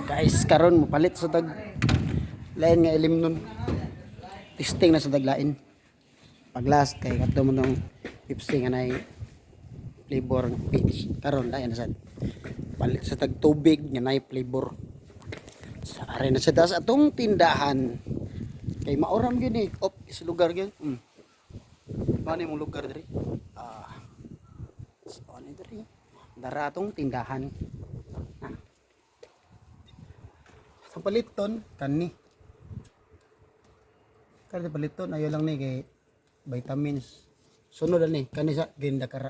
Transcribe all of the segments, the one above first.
Guys, karon mapalit sa tag lain nga ilim nun. Testing na sa taglain. Pag last kay kadto mo nung pipsing anay flavor ng peach. Karon lain na sad. Palit sa tag tubig nga nay flavor. Sa are na sa das atong tindahan. Kay mauram gyud ni. Op, is lugar gyud. Mani mong lugar diri? So ani diri. Dara atong tindahan. Sa paliton kani. Kada paliton ayo lang ni kay vitamins. Sunod ani kani sa Ginda Kara.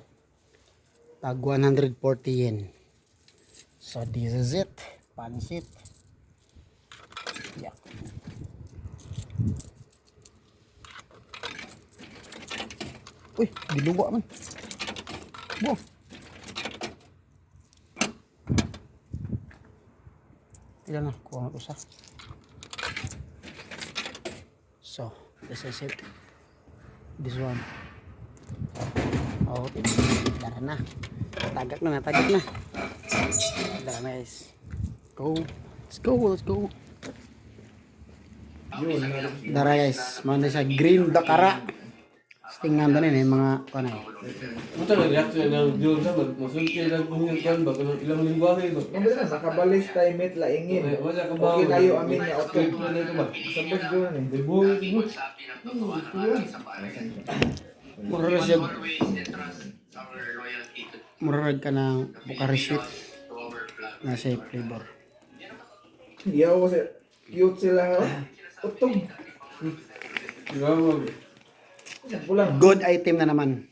Tag 140 yen. So this is it. Pansit. Yeah. Uy, giluwa man. Bo. Ilan na kuha na usa. So, this is it. This one. Oh, tara na. Tagak na. Tara na guys. Go. Let's go. Dara guys, mana sa Green Dakara. Tingnan din eh mga kanay. Muta na reaction ng Diyon sa masulti lang kung yan ba kung ilang lingwahe ito. Ang na nakabalis tayo met laingin. Wala ka ba? Okay kayo amin nga okay. Na ito ba? Sabos doon eh. Debol ito. Murarag ka ng Bucharest sweet na sa flavor. Yaw kasi cute sila. Utog. Grabe. Pulang. Good item na naman.